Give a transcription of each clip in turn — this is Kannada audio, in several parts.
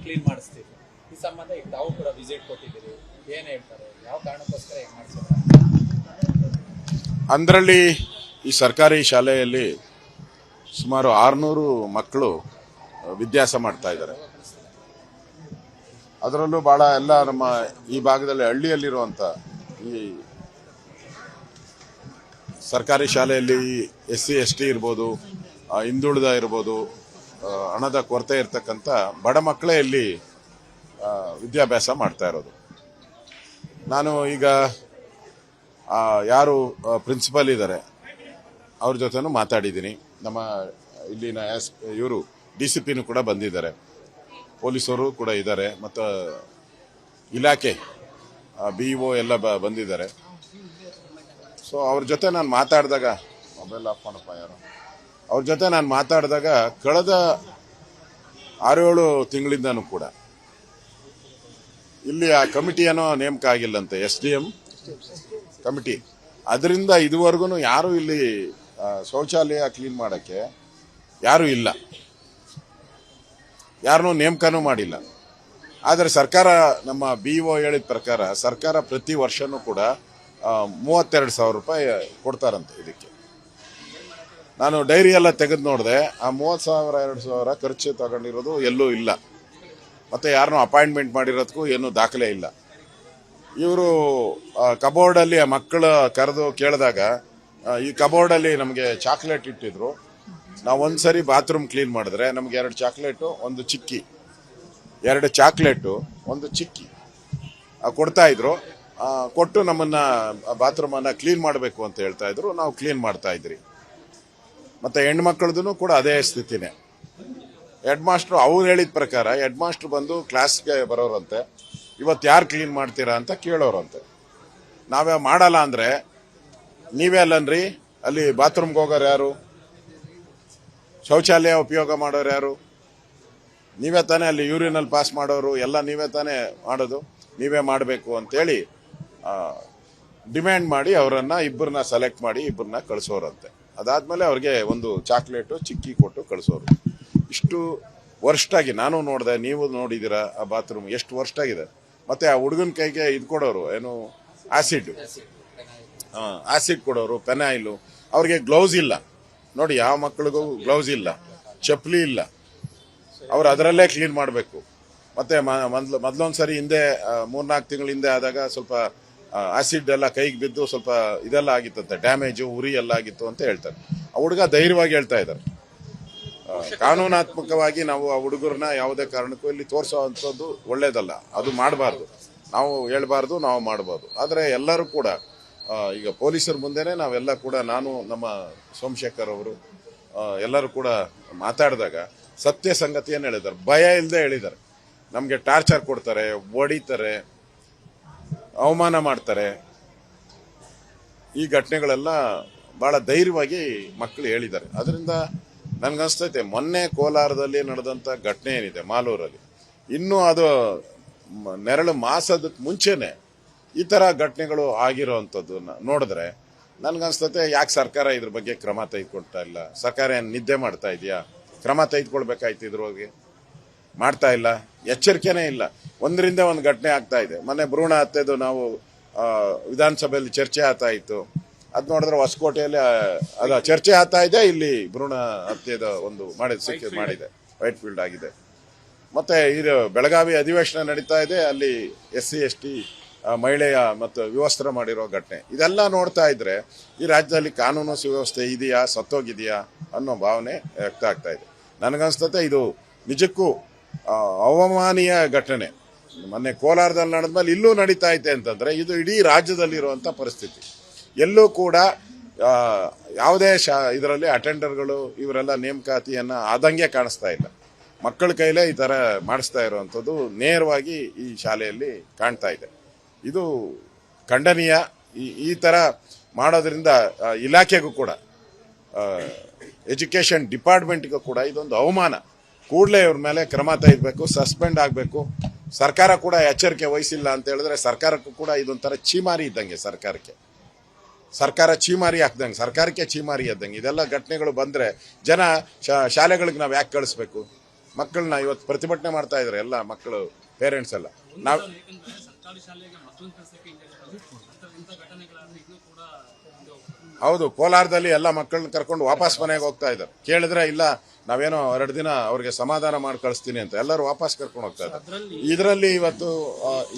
ಕ್ಲೀನ್ ಮಾಡಿಸ್ತೀವಿ. ಈ ಸಂಬಂಧ ಈಗ ತಾವು ಕೂಡ ವಿಸಿಟ್ ಕೊಟ್ಟಿದ್ದೀರಿ, ಏನ್ ಹೇಳ್ತಾರೆ, ಯಾವ ಕಾರಣಕ್ಕೋಸ್ಕರ ಹೇಗೆ ಮಾಡಿಸ್ತಾರೆ? ಅಂದ್ರಲ್ಲಿ ಈ ಸರ್ಕಾರಿ ಶಾಲೆಯಲ್ಲಿ ಸುಮಾರು 600 ಮಕ್ಕಳು ವಿದ್ಯಾಸ ಮಾಡ್ತಾ ಇದ್ದಾರೆ. ಅದರಲ್ಲೂ ಬಹಳ ಎಲ್ಲ ನಮ್ಮ ಈ ಭಾಗದಲ್ಲಿ ಹಳ್ಳಿಯಲ್ಲಿರುವಂಥ ಈ ಸರ್ಕಾರಿ ಶಾಲೆಯಲ್ಲಿ SC ST ಇರ್ಬೋದು, ಹಿಂದುಳಿದ ಇರ್ಬೋದು, ಹಣದ ಕೊರತೆ ಇರ್ತಕ್ಕಂಥ ಬಡ ಮಕ್ಕಳೇ ಇಲ್ಲಿ ವಿದ್ಯಾಭ್ಯಾಸ ಮಾಡ್ತಾ ಇರೋದು. ನಾನು ಈಗ ಯಾರು ಪ್ರಿನ್ಸಿಪಲ್ ಇದ್ದಾರೆ ಅವ್ರ ಜೊತೆನೂ ಮಾತಾಡಿದ್ದೀನಿ. ನಮ್ಮ ಇಲ್ಲಿನ ಇವರು DCPನೂ ಕೂಡ ಬಂದಿದ್ದಾರೆ, ಪೊಲೀಸರು ಕೂಡ ಇದ್ದಾರೆ, ಮತ್ತು ಇಲಾಖೆ BO ಎಲ್ಲ ಬಂದಿದ್ದಾರೆ. ಸೊ ಅವ್ರ ಜೊತೆ ನಾನು ಮಾತಾಡಿದಾಗ, ಮೊಬೈಲ್ ಆಫ್ ಮಾಡಪ್ಪ ಯಾರು, ಅವ್ರ ಜೊತೆ ನಾನು ಮಾತಾಡಿದಾಗ ಕಳೆದ 6-7 ತಿಂಗಳಿಂದನೂ ಕೂಡ ಇಲ್ಲಿ ಆ ಕಮಿಟಿ ಏನೋ ನೇಮಕ ಆಗಿಲ್ಲಂತೆ, SDM ಕಮಿಟಿ. ಅದರಿಂದ ಇದುವರೆಗೂ ಯಾರು ಇಲ್ಲಿ ಶೌಚಾಲಯ ಕ್ಲೀನ್ ಮಾಡೋಕ್ಕೆ ಯಾರೂ ಇಲ್ಲ, ಯಾರನ್ನೂ ನೇಮಕನೂ ಮಾಡಿಲ್ಲ. ಆದರೆ ಸರ್ಕಾರ, ನಮ್ಮ BO ಹೇಳಿದ ಪ್ರಕಾರ ಸರ್ಕಾರ ಪ್ರತಿ ವರ್ಷನೂ ಕೂಡ 32,000 ರೂಪಾಯಿ ಕೊಡ್ತಾರಂತೆ ಇದಕ್ಕೆ. ನಾನು ಡೈರಿ ಎಲ್ಲ ತೆಗೆದು ನೋಡಿದೆ, ಆ 30,000 2,000 ಖರ್ಚು ತಗೊಂಡಿರೋದು ಎಲ್ಲೂ ಇಲ್ಲ, ಮತ್ತು ಯಾರನ್ನೂ ಅಪಾಯಿಂಟ್ಮೆಂಟ್ ಮಾಡಿರೋದಕ್ಕೂ ಏನೂ ದಾಖಲೆ ಇಲ್ಲ. ಇವರು ಕಬೋರ್ಡಲ್ಲಿ ಮಕ್ಕಳು ಕರೆದು ಕೇಳಿದಾಗ ಈ ಕಬೋರ್ಡಲ್ಲಿ ನಮಗೆ ಚಾಕ್ಲೇಟ್ ಇಟ್ಟಿದ್ರು. ನಾವು ಒಂದ್ಸರಿ ಬಾತ್ರೂಮ್ ಕ್ಲೀನ್ ಮಾಡಿದ್ರೆ ನಮ್ಗೆ 2 ಚಾಕ್ಲೇಟು, 1 ಚಿಕ್ಕಿ, 2 ಚಾಕ್ಲೇಟು, 1 ಚಿಕ್ಕಿ ಕೊಡ್ತಾ ಇದ್ರು. ಕೊಟ್ಟು ನಮ್ಮನ್ನ ಬಾತ್ರೂಮನ್ನು ಕ್ಲೀನ್ ಮಾಡಬೇಕು ಅಂತ ಹೇಳ್ತಾ ಇದ್ರು. ನಾವು ಕ್ಲೀನ್ ಮಾಡ್ತಾ ಇದ್ರಿ. ಮತ್ತು ಹೆಣ್ಮಕ್ಳದ್ದು ಕೂಡ ಅದೇ ಸ್ಥಿತಿನೇ. ಹೆಡ್ ಮಾಸ್ಟ್ರು ಅವ್ರು ಹೇಳಿದ ಪ್ರಕಾರ ಹೆಡ್ ಮಾಸ್ಟ್ರು ಬಂದು ಕ್ಲಾಸ್ಗೆ ಬರೋರಂತೆ, ಇವತ್ತು ಯಾರು ಕ್ಲೀನ್ ಮಾಡ್ತೀರಾ ಅಂತ ಕೇಳೋರಂತೆ. ನಾವೇ ಮಾಡಲ್ಲ ಅಂದರೆ ನೀವೇ ಅಲ್ಲನ್ರಿ ಅಲ್ಲಿ ಬಾತ್ರೂಮ್ಗೆ ಹೋಗೋರು ಯಾರು, ಶೌಚಾಲಯ ಉಪಯೋಗ ಮಾಡೋರು ಯಾರು, ನೀವೇ ತಾನೇ ಅಲ್ಲಿ ಯೂರಿನಲ್ಲಿ ಪಾಸ್ ಮಾಡೋರು, ಎಲ್ಲ ನೀವೇ ತಾನೇ ಮಾಡೋದು, ನೀವೇ ಮಾಡಬೇಕು ಅಂತೇಳಿ ಡಿಮ್ಯಾಂಡ್ ಮಾಡಿ ಅವರನ್ನು ಇಬ್ಬರನ್ನ ಸೆಲೆಕ್ಟ್ ಮಾಡಿ ಇಬ್ಬರನ್ನ ಕಳಿಸೋರಂತೆ. ಅದಾದಮೇಲೆ ಅವ್ರಿಗೆ 1 ಚಾಕ್ಲೇಟು ಚಿಕ್ಕಿ ಕೊಟ್ಟು ಕಳಿಸೋರು. ಇಷ್ಟು ವರ್ಸ್ಟಾಗಿ ನಾನು ನೋಡಿದೆ, ನೀವು ನೋಡಿದ್ದೀರಾ ಆ ಬಾತ್ರೂಮ್ ಎಷ್ಟು ವರ್ಸ್ಟಾಗಿದೆ. ಮತ್ತು ಆ ಹುಡುಗನ ಕೈಗೆ ಇದು ಕೊಡೋರು, ಏನು ಆಸಿಡ್ ಕೊಡೋರು, ಪೆನಾಯಿಲು. ಅವ್ರಿಗೆ ಗ್ಲೌಸ್ ಇಲ್ಲ ನೋಡಿ, ಯಾವ ಮಕ್ಕಳಿಗೂ ಗ್ಲೌಸ್ ಇಲ್ಲ, ಚಪ್ಪಲಿ ಇಲ್ಲ, ಅವ್ರು ಅದರಲ್ಲೇ ಕ್ಲೀನ್ ಮಾಡಬೇಕು. ಮತ್ತು ಮೊದಲೊಂದ್ಸರಿ ಹಿಂದೆ 3-4 ತಿಂಗಳ ಹಿಂದೆ ಆದಾಗ ಸ್ವಲ್ಪ ಆಸಿಡ್ ಎಲ್ಲ ಕೈಗೆ ಬಿದ್ದು ಸ್ವಲ್ಪ ಇದೆಲ್ಲ ಆಗಿತ್ತಂತೆ, ಡ್ಯಾಮೇಜು, ಉರಿ ಎಲ್ಲ ಆಗಿತ್ತು ಅಂತ ಹೇಳ್ತಾರೆ. ಆ ಹುಡುಗ ಧೈರ್ಯವಾಗಿ ಹೇಳ್ತಾ ಇದ್ದಾರೆ. ಕಾನೂನಾತ್ಮಕವಾಗಿ ನಾವು ಆ ಹುಡುಗರನ್ನ ಯಾವುದೇ ಕಾರಣಕ್ಕೂ ಇಲ್ಲಿ ತೋರಿಸೋ ಅಂಥದ್ದು ಒಳ್ಳೇದಲ್ಲ, ಅದು ಮಾಡಬಾರ್ದು. ನಾವು ಹೇಳ್ಬಾರ್ದು, ನಾವು ಮಾಡ್ಬೋದು. ಆದರೆ ಎಲ್ಲರೂ ಕೂಡ ಈಗ ಪೊಲೀಸರ ಮುಂದೆನೇ ನಾವೆಲ್ಲ ಕೂಡ, ನಾನು ನಮ್ಮ ಸೋಮಶೇಖರ್ ಅವರು ಎಲ್ಲರೂ ಕೂಡ ಮಾತಾಡಿದಾಗ ಸತ್ಯ ಸಂಗತಿಯನ್ನು ಹೇಳಿದ್ದಾರೆ, ಭಯ ಇಲ್ಲದೆ ಹೇಳಿದ್ದಾರೆ. ನಮಗೆ ಟಾರ್ಚರ್ ಕೊಡ್ತಾರೆ, ಹೊಡಿತಾರೆ, ಅವಮಾನ ಮಾಡ್ತಾರೆ. ಈ ಘಟನೆಗಳೆಲ್ಲ ಭಾಳ ಧೈರ್ಯವಾಗಿ ಮಕ್ಕಳು ಹೇಳಿದ್ದಾರೆ. ಅದರಿಂದ ನನಗನ್ಸ್ತೈತೆ, ಮೊನ್ನೆ ಕೋಲಾರದಲ್ಲಿ ನಡೆದಂಥ ಘಟನೆ ಏನಿದೆ ಮಾಲೂರಲ್ಲಿ, ಇನ್ನೂ ಅದು ನೆರಳು ಮಾಸದ ಮುಂಚೆನೆ ಈ ಥರ ಘಟನೆಗಳು ಆಗಿರೋವಂಥದ್ದನ್ನ ನೋಡಿದ್ರೆ ನನಗನ್ಸ್ತೈತೆ, ಯಾಕೆ ಸರ್ಕಾರ ಇದ್ರ ಬಗ್ಗೆ ಕ್ರಮ ತೆಗೆದುಕೊಳ್ತಾ ಇಲ್ಲ? ಸರ್ಕಾರ ಏನು ನಿದ್ದೆ ಮಾಡ್ತಾ ಇದೆಯಾ? ಕ್ರಮ ತೆಗೆದುಕೊಳ್ಬೇಕಾಯ್ತು, ಇದ್ರ ಬಗ್ಗೆ ಮಾಡ್ತಾ ಇಲ್ಲ, ಎಚ್ಚರಿಕೆನೇ ಇಲ್ಲ. ಒಂದರಿಂದ ಒಂದು ಘಟನೆ ಆಗ್ತಾ ಇದೆ. ಮೊನ್ನೆ ಭ್ರೂಣ ಹತ್ಯೆದು ನಾವು ವಿಧಾನಸಭೆಯಲ್ಲಿ ಚರ್ಚೆ ಆಗ್ತಾ ಇತ್ತು. ಅದು ನೋಡಿದ್ರೆ ಹೊಸಕೋಟೆಯಲ್ಲಿ ಅದ ಚರ್ಚೆ ಆಗ್ತಾ ಇದೆ, ಇಲ್ಲಿ ಭ್ರೂಣ ಹತ್ಯೆದ ಒಂದು ಮಾಡಿದೆ, ವೈಟ್ ಫೀಲ್ಡ್ ಆಗಿದೆ. ಮತ್ತೆ ಇದು ಬೆಳಗಾವಿ ಅಧಿವೇಶನ ನಡೀತಾ ಇದೆ, ಅಲ್ಲಿ SC ST ಮಹಿಳೆಯ ಮತ್ತು ವಿವಸ್ತ್ರ ಮಾಡಿರೋ ಘಟನೆ. ಇದೆಲ್ಲ ನೋಡ್ತಾ ಇದ್ರೆ ಈ ರಾಜ್ಯದಲ್ಲಿ ಕಾನೂನು ಸುವ್ಯವಸ್ಥೆ ಇದೆಯಾ, ಸತ್ತೋಗಿದೆಯಾ ಅನ್ನೋ ಭಾವನೆ ವ್ಯಕ್ತ ಆಗ್ತಾ ಇದೆ. ನನಗನ್ಸ್ತತೆ ಇದು ನಿಜಕ್ಕೂ ಅವಮಾನೀಯ ಘಟನೆ. ಮೊನ್ನೆ ಕೋಲಾರದಲ್ಲಿ ನಡೆದ್ಮೇಲೆ ಇಲ್ಲೂ ನಡೀತಾ ಐತೆ ಅಂತಂದ್ರೆ ಇದು ಇಡೀ ರಾಜ್ಯದಲ್ಲಿರುವಂಥ ಪರಿಸ್ಥಿತಿ. ಎಲ್ಲೂ ಕೂಡ ಯಾವುದೇ ಇದರಲ್ಲಿ ಅಟೆಂಡರ್ಗಳು ಇವರೆಲ್ಲ ನೇಮಕಾತಿಯನ್ನು ಆದಂಗೆ ಕಾಣಿಸ್ತಾ ಇಲ್ಲ. ಮಕ್ಕಳ ಕೈಲೇ ಈ ಥರ ಮಾಡಿಸ್ತಾ ಇರುವಂಥದ್ದು ನೇರವಾಗಿ ಈ ಶಾಲೆಯಲ್ಲಿ ಕಾಣ್ತಾ ಇದೆ. ಇದು ಖಂಡನೀಯ. ಈ ಥರ ಮಾಡೋದ್ರಿಂದ ಇಲಾಖೆಗೂ ಕೂಡ, ಎಜುಕೇಷನ್ ಡಿಪಾರ್ಟ್ಮೆಂಟ್ಗೂ ಕೂಡ ಇದೊಂದು ಅವಮಾನ. ಕೂಡಲೇ ಇವ್ರ ಮೇಲೆ ಕ್ರಮ ತೆಗೆದುಬೇಕು, ಸಸ್ಪೆಂಡ್ ಆಗಬೇಕು. ಸರ್ಕಾರ ಕೂಡ ಎಚ್ಚರಿಕೆ ವಹಿಸಿಲ್ಲ ಅಂತ ಹೇಳಿದ್ರೆ ಸರ್ಕಾರಕ್ಕೂ ಕೂಡ ಇದೊಂಥರ ಚೀಮಾರಿ ಇದ್ದಂಗೆ. ಸರ್ಕಾರ ಚೀಮಾರಿ ಹಾಕ್ದಂಗೆ, ಸರ್ಕಾರಕ್ಕೆ ಚೀಮಾರಿ ಇದ್ದಂಗೆ. ಇದೆಲ್ಲ ಘಟನೆಗಳು ಬಂದರೆ ಜನ ಶಾಲೆಗಳಿಗೆ ನಾವು ಯಾಕೆ ಕಳಿಸ್ಬೇಕು? ಮಕ್ಕಳನ್ನ ಇವತ್ತು ಪ್ರತಿಭಟನೆ ಮಾಡ್ತಾ ಇದ್ದಾರೆ ಎಲ್ಲ ಮಕ್ಕಳು ಪೇರೆಂಟ್ಸ್ ಎಲ್ಲ. ನಾವು ಸರ್ಕಾರಿ ಶಾಲೆಗೆ ಮಕ್ಕಳನ್ನ ಕಳಿಸಕ್ಕೆ ಇಂಥ ಘಟನೆಗಳಾದ್ರೆ ಇನ್ನೂ ಕೂಡ ಹೌದು, ಕೋಲಾರದಲ್ಲಿ ಎಲ್ಲ ಮಕ್ಕಳನ್ನ ಕರ್ಕೊಂಡು ವಾಪಸ್ ಮನೆಗೆ ಹೋಗ್ತಾ ಇದ್ದಾರೆ. ಕೇಳಿದ್ರೆ ಇಲ್ಲ ನಾವೇನೋ 2 ದಿನ ಅವ್ರಿಗೆ ಸಮಾಧಾನ ಮಾಡಿ ಕಳಿಸ್ತೀನಿ ಅಂತ ಎಲ್ಲರೂ ವಾಪಸ್ ಕರ್ಕೊಂಡು ಹೋಗ್ತಾ ಇದ್ದಾರೆ. ಇದರಲ್ಲಿ ಇವತ್ತು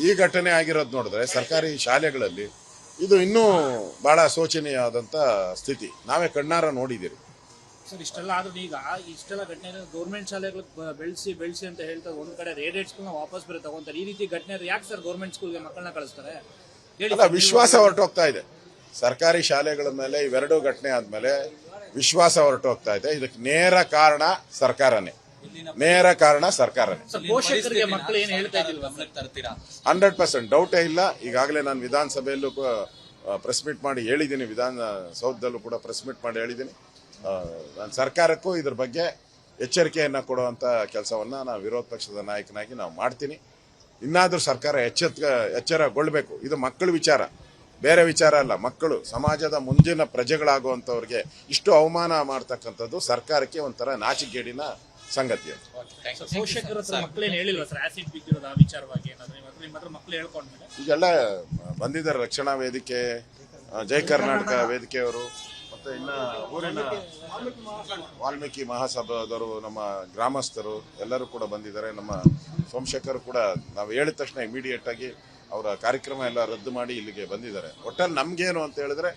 ಈ ಘಟನೆ ಆಗಿರೋದು ನೋಡಿದ್ರೆ ಸರ್ಕಾರಿ ಶಾಲೆಗಳಲ್ಲಿ ಇದು ಇನ್ನೂ ಬಹಳ ಶೋಚನೀಯವಾದಂತ ಸ್ಥಿತಿ. ನಾವೇ ಕಣ್ಣಾರ ನೋಡಿದ್ದೀರಿ. ಸರ್ ಇಷ್ಟೆಲ್ಲ ಆದ್ರೂ ಈಗ ಇಷ್ಟೆಲ್ಲ ಘಟನೆ ಗೌರ್ಮೆಂಟ್ ಶಾಲೆಗಳು ಬೆಳೆಸಿ ಅಂತ ಹೇಳ್ತಾರೆ. ಒಂದ್ ಕಡೆ ರೇಡೇಟ್ಸ್ಗಳನ್ನ ವಾಪಸ್ ಬೇರೆ ತಗೊಂತಾರೆ. ಈ ರೀತಿ ಘಟನೆ ಯಾಕೆ ಸರ್ ಗೌರ್ಮೆಂಟ್ ಸ್ಕೂಲ್ಗೆ ಮಕ್ಕಳನ್ನ ಕಳಿಸ್ತಾರೆ ಹೇಳಿ? ಅಲ್ಲ, ವಿಶ್ವಾಸ ಹೊರಟೋಗ್ತಾ ಇದೆ ಸರ್ಕಾರಿ ಶಾಲೆಗಳ ಮೇಲೆ. ಇವೆರಡು ಘಟನೆ ಆದ್ಮೇಲೆ ವಿಶ್ವಾಸ ಹೊರಟೋಗ್ತಾ ಇದೆ. ಇದಕ್ಕೆ ನೇರ ಕಾರಣ ಸರ್ಕಾರನೇ. ಪೋಷಕರಿಗೆ ಮಕ್ಕಳು ಏನು ಹೇಳ್ತಾ ಇದ್ದಿಲ್ವಾ? 100% ಡೌಟೇ ಇಲ್ಲ. ಈಗಾಗಲೇ ನಾನು ವಿಧಾನಸಭೆಯಲ್ಲೂ ಪ್ರೆಸ್ ಮೀಟ್ ಮಾಡಿ ಹೇಳಿದ್ದೀನಿ, ವಿಧಾನಸೌಧದಲ್ಲೂ ಕೂಡ ಪ್ರೆಸ್ ಮೀಟ್ ಮಾಡಿ ಹೇಳಿದ್ದೀನಿ. ನಾನು ಸರ್ಕಾರಕ್ಕೂ ಇದ್ರ ಬಗ್ಗೆ ಎಚ್ಚರಿಕೆಯನ್ನು ಕೊಡುವಂತ ಕೆಲಸವನ್ನ ನಾವು ವಿರೋಧ ಪಕ್ಷದ ನಾಯಕನಾಗಿ ನಾವು ಮಾಡ್ತೀನಿ. ಇನ್ನಾದ್ರೂ ಸರ್ಕಾರ ಎಚ್ಚರಗೊಳ್ಬೇಕು. ಇದು ಮಕ್ಕಳ ವಿಚಾರ, ಬೇರೆ ವಿಚಾರ ಅಲ್ಲ. ಮಕ್ಕಳು ಸಮಾಜದ ಮುಂದಿನ ಪ್ರಜೆಗಳಾಗುವಂತವ್ರಿಗೆ ಇಷ್ಟು ಅವಮಾನ ಮಾಡ್ತಕ್ಕಂಥದ್ದು ಸರ್ಕಾರಕ್ಕೆ ಒಂಥರ ನಾಚಿಕೆಗೇಡಿನ ಸಂಗತಿ ಅಂತ. ಪೋಷಕರ ಮಕ್ಕಳೇನು ಹೇಳಿಲ್ವಾ ಸರ್ ಆಸಿಡ್ ಬಿದ್ದಿರೋದು ಆ ವಿಚಾರವಾಗಿ ಏನಾದ್ರು ನಿಮ್ಮ ಹತ್ರ ಮಕ್ಕಳು ಹೇಳ್ಕೊಂಡ್ಮೇಲೆ? ಈಗೆಲ್ಲ ಬಂದಿದ್ದಾರೆ ರಕ್ಷಣಾ ವೇದಿಕೆ, ಜೈ ಕರ್ನಾಟಕ ವೇದಿಕೆಯವರು, ಮತ್ತೆ ಇನ್ನ ಊರಿನ ವಾಲ್ಮೀಕಿ ಮಹಾಸಭಾದವರು, ನಮ್ಮ ಗ್ರಾಮಸ್ಥರು ಎಲ್ಲರೂ ಕೂಡ ಬಂದಿದ್ದಾರೆ. ನಮ್ಮ ಸೋಮಶೇಖರ್ ಕೂಡ ನಾವು ಹೇಳಿದ ತಕ್ಷಣ ಇಮಿಡಿಯೇಟ್ ಆಗಿ ಅವರ ಕಾರ್ಯಕ್ರಮ ಎಲ್ಲ ರದ್ದು ಮಾಡಿ ಇಲ್ಲಿಗೆ ಬಂದಿದ್ದಾರೆ. ಒಟ್ಟಲ್ಲಿ ನಮ್ಗೇನು ಅಂತ ಹೇಳಿದ್ರೆ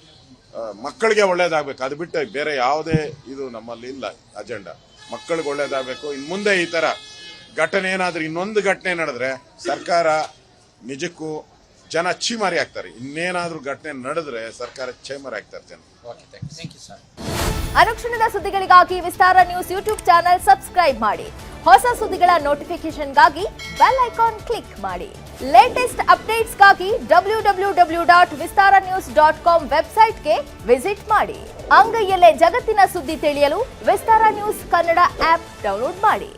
ಮಕ್ಕಳಿಗೆ ಒಳ್ಳೇದಾಗಬೇಕು. ಅದು ಬಿಟ್ಟು ಬೇರೆ ಯಾವುದೇ ಇದು ನಮ್ಮಲ್ಲಿ ಇಲ್ಲ ಅಜೆಂಡಾ. ಮಕ್ಕಳಿಗೆ ಒಳ್ಳೇದಾಗಬೇಕು. ಇನ್ನು ಮುಂದೆ ಈ ತರ ಘಟನೆ ಏನಾದ್ರೂ ಇನ್ನೊಂದು ಘಟನೆ ನಡೆದ್ರೆ ಸರ್ಕಾರ ನಿಜಕ್ಕೂ ಜನ ಚೀಮಾರಿ ಆಗ್ತಾರೆ. ಇನ್ನೇನಾದ್ರೂ ಘಟನೆ ನಡೆದ್ರೆ ಸರ್ಕಾರ ಚೀಮಾರಿ ಆಗ್ತಾರೆ ಜನ. ಅನುಕ್ಷಣದ ಸುದ್ದಿಗಳಿಗಾಗಿ ವಿಸ್ತಾರ ನ್ಯೂಸ್ ಯೂಟ್ಯೂಬ್ ಚಾನೆಲ್ ಸಬ್ಸ್ಕ್ರೈಬ್ ಮಾಡಿ. ಹೊಸ ಸುದ್ದಿಗಳ ನೋಟಿಫಿಕೇಶನ್ಗಾಗಿ ಬೆಲ್ ಐಕಾನ್ ಕ್ಲಿಕ್ ಮಾಡಿ. ಲೇಟೆಸ್ಟ್ ಅಪ್ಡೇಟ್ಸ್ಗಾಗಿ www.vistaranews.com ವೆಬ್ಸೈಟ್ಗೆ ವಿಸಿಟ್ ಮಾಡಿ. ಅಂಗೈಯಲ್ಲೇ ಜಗತ್ತಿನ ಸುದ್ದಿ ತಿಳಿಯಲು ವಿಸ್ತಾರ ನ್ಯೂಸ್ ಕನ್ನಡ ಆಪ್ ಡೌನ್ಲೋಡ್ ಮಾಡಿ.